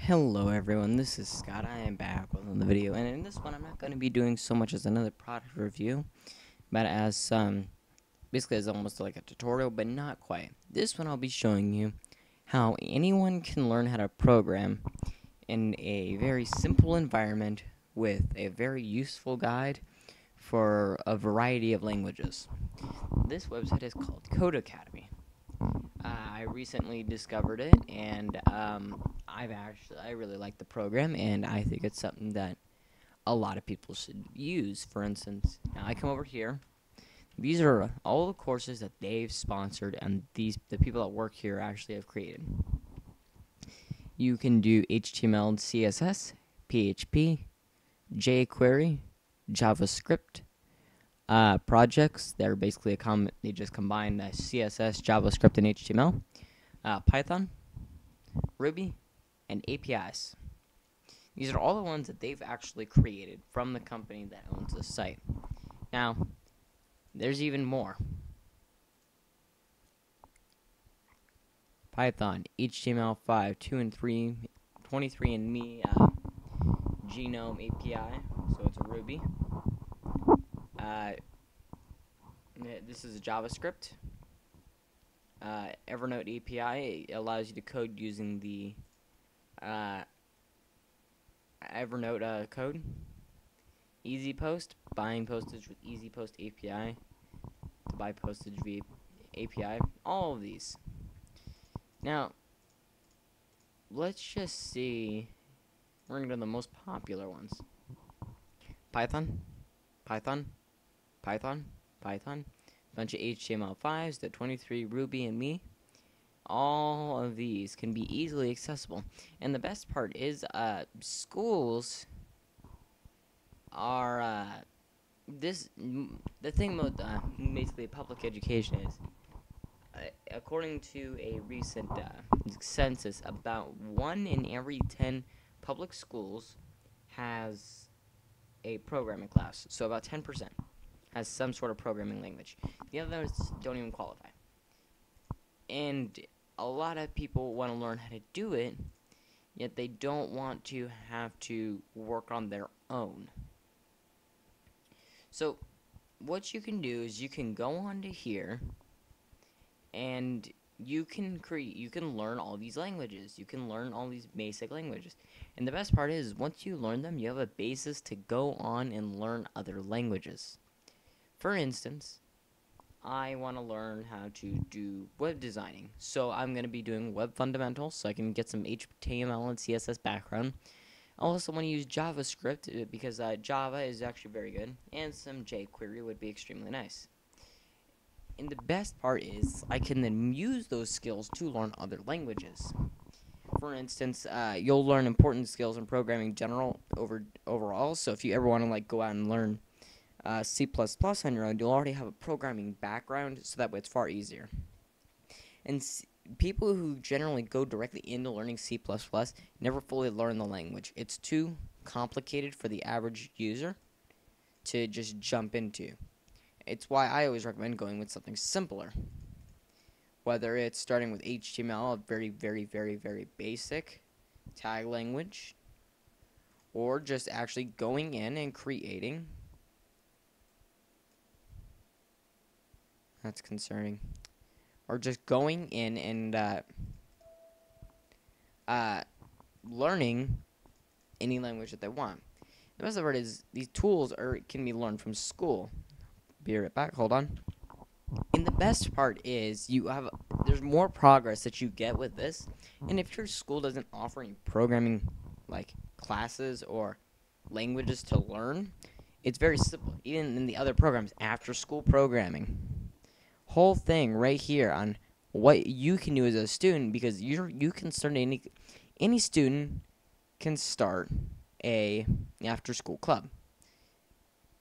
Hello everyone, this is Scott. I am back with another video, and in this one I'm not going to be doing so much as another product review, but as basically as almost like a tutorial, but not quite. This one I'll be showing you how anyone can learn how to program in a very simple environment with a very useful guide for a variety of languages. This website is called Code Academy. I recently discovered it, and I really like the program, and I think it's something that a lot of people should use. For instance, now I come over here. These are all the courses that they've sponsored, and the people that work here actually have created. You can do HTML and CSS, PHP, jQuery, JavaScript. Projects that are basically they just combine CSS, JavaScript, and HTML, Python, Ruby, and APIs. These are all the ones that they've actually created from the company that owns the site. Now, there's even more. Python, HTML5, 2 and 3, 23andMe, Genome API, so it's a Ruby. This is a JavaScript. Evernote API allows you to code using the Evernote code. Easy Post, buying postage with Easy Post API to buy postage via API. All of these. Now, let's just see. We're going to go to the most popular ones. Python, Python, Python, Python, bunch of HTML5s, the 23, Ruby, and me. All of these can be easily accessible. And the best part is, schools are, the thing about, basically public education is, according to a recent, census, about 1 in every 10 public schools has a programming class. So about 10% has some sort of programming language. The others don't even qualify. And a lot of people want to learn how to do it, yet they don't want to have to work on their own. So what you can do is you can go onto here and you can learn all these languages. You can learn all these basic languages. And the best part is, once you learn them, you have a basis to go on and learn other languages. For instance, I want to learn how to do web designing. So I'm going to be doing web fundamentals so I can get some HTML and CSS background. I also want to use JavaScript because Java is actually very good, and some jQuery would be extremely nice. And the best part is I can then use those skills to learn other languages. For instance, you'll learn important skills in programming overall. So if you ever want to go out and learn C++ on your own, you'll already have a programming background, so that way it's far easier. And people who generally go directly into learning C++ never fully learn the language. It's too complicated for the average user to just jump into. It's why I always recommend going with something simpler. Whether it's starting with HTML, a very, very, very, very basic tag language, or just actually going in and creating. That's concerning. Or just going in and learning any language that they want. The best part is these tools can be learned from school. Be right back. Hold on. And the best part is there's more progress that you get with this. And if your school doesn't offer any programming classes or languages to learn, it's very simple. Even in the other programs, after school programming, whole thing right here on what you can do as a student, because you can start any student can start a after school club.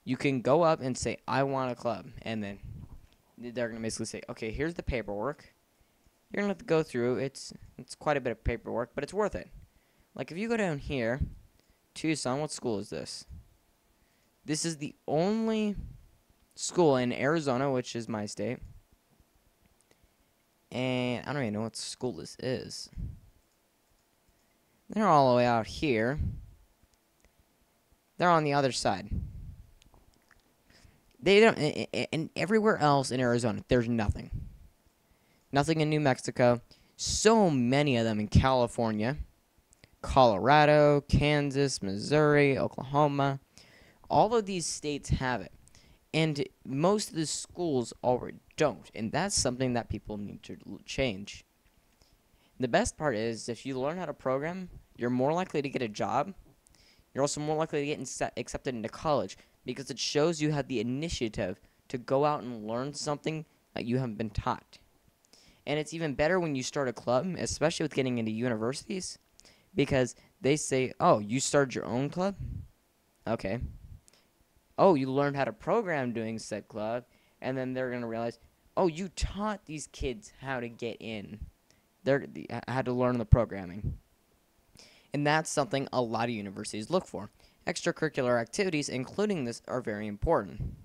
You can go up and say, I want a club, and then they're going to basically say, okay, here's the paperwork. You're going to have to go through. It's quite a bit of paperwork, but it's worth it. Like if you go down here, Tucson, what school is this? This is the only school in Arizona, which is my state. And I don't even know what school this is. They're all the way out here. They're on the other side. They don't, and everywhere else in Arizona, there's nothing. Nothing in New Mexico. So many of them in California, Colorado, Kansas, Missouri, Oklahoma. All of these states have it. And most of the schools already don't. And that's something that people need to change. The best part is, if you learn how to program, you're more likely to get a job. You're also more likely to get accepted into college, because it shows you have the initiative to go out and learn something that you haven't been taught. And it's even better when you start a club, especially with getting into universities, because they say, oh, you started your own club? Okay. Oh, you learned how to program doing said club, and then they're going to realize, oh, you taught these kids how to get in. They had to learn the programming. And that's something a lot of universities look for. Extracurricular activities, including this, are very important,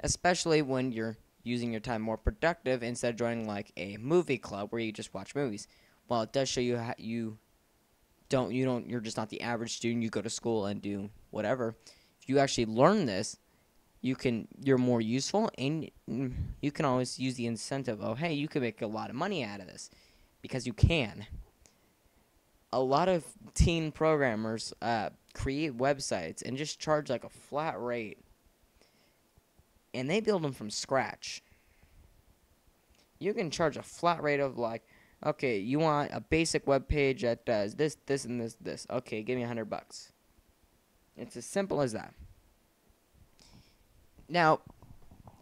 especially when you're using your time more productive instead of joining like a movie club where you just watch movies. While it does show you how you're just not the average student. You go to school and do whatever. If you actually learn this, you're more useful, and you can always use the incentive. Oh, hey, you can make a lot of money out of this, because you can. A lot of teen programmers create websites and just charge like a flat rate, and they build them from scratch. You can charge a flat rate of like, okay, you want a basic web page that does this, this, and this. Okay, give me $100. It's as simple as that. Now,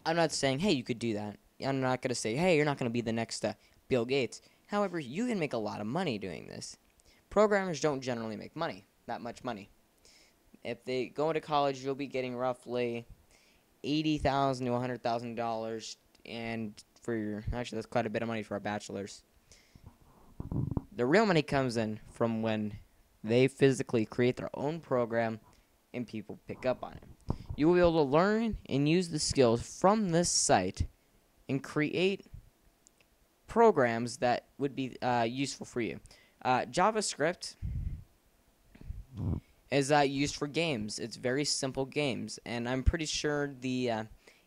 I'm not saying, hey, you could do that. I'm not going to say, hey, you're not going to be the next Bill Gates. However, you can make a lot of money doing this. Programmers don't generally make that much money. If they go into college, you'll be getting roughly $80,000 to $100,000, and actually that's quite a bit of money for a bachelor's. The real money comes in from when they physically create their own program and people pick up on it. You will be able to learn and use the skills from this site and create programs that would be useful for you. JavaScript is used for games. It's very simple games, and I'm pretty sure the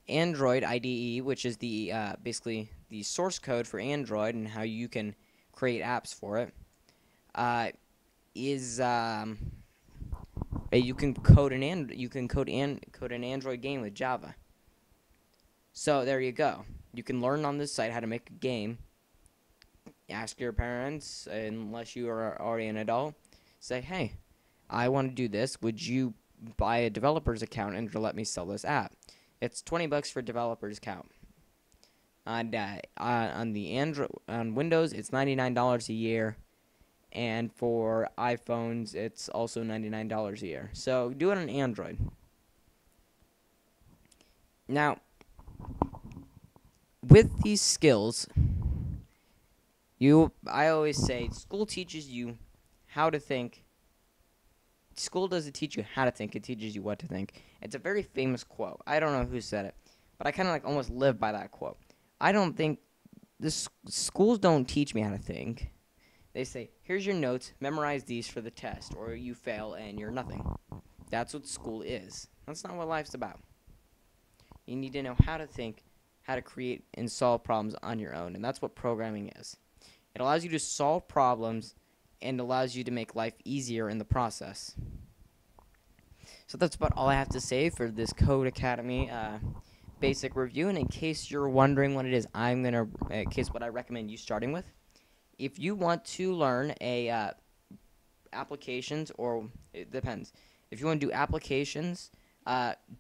Android IDE, which is the basically the source code for Android and how you can create apps for it, is you can code an Android game with Java. So there you go. You can learn on this site how to make a game. Ask your parents, unless you are already an adult. Say, hey, I want to do this. Would you buy a developer's account and let me sell this app? It's $20 for a developer's account. On Windows, it's $99 a year, and for iPhones, it's also $99 a year. So do it on Android. Now, with these skills, I always say school teaches you how to think. School doesn't teach you how to think, it teaches you what to think. It's a very famous quote. I don't know who said it, but I kind of almost live by that quote. I don't think schools don't teach me how to think. They say, here's your notes, memorize these for the test, or you fail and you're nothing. That's what school is. That's not what life's about. You need to know how to think, how to create and solve problems on your own, and that's what programming is. It allows you to solve problems and allows you to make life easier in the process. So that's about all I have to say for this Code Academy basic review. And in case you're wondering what it is, what I recommend you starting with. If you want to learn applications, or it depends. If you want to do applications,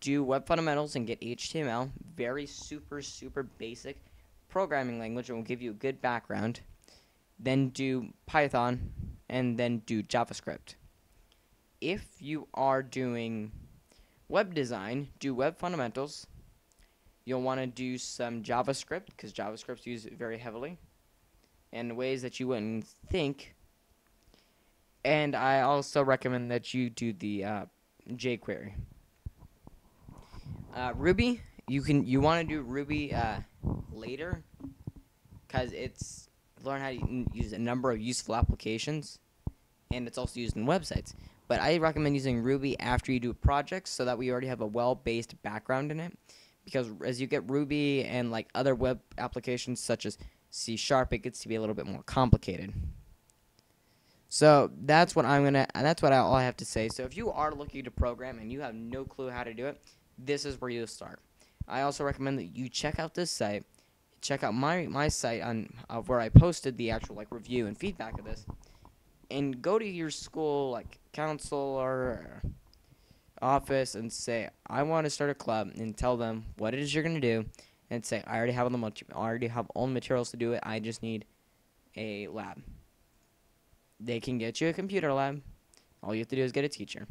do web fundamentals and get HTML. Very super basic programming language. It will give you a good background. Then do Python, and then do JavaScript. If you are doing web design, do web fundamentals. You'll want to do some JavaScript, because JavaScript's used very heavily in ways that you wouldn't think. And I also recommend that you do the jQuery. Ruby, you want to do Ruby later, because it's learn how to use a number of useful applications. and it's also used in websites. But I recommend using Ruby after you do projects so that we already have a well-based background in it. Because as you get Ruby and like other web applications such as C#, it gets to be a little bit more complicated. So that's what all I have to say. So if you are looking to program and you have no clue how to do it, this is where you'll start. I also recommend that you check out this site. Check out my site of where I posted the actual like review and feedback of this. And go to your school like council or office and say, I want to start a club, and tell them what it is you're going to do, and say, I already have all the materials to do it. I just need a lab. They can get you a computer lab. All you have to do is get a teacher.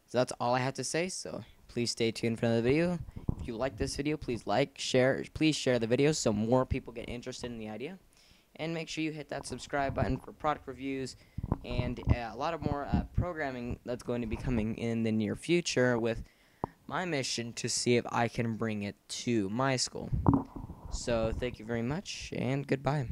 So that's all I have to say. So please stay tuned for another video. If you like this video, please please share the video so more people get interested in the idea. And make sure you hit that subscribe button for product reviews and a lot of more programming that's going to be coming in the near future with my mission to see if I can bring it to my school. So thank you very much, and goodbye.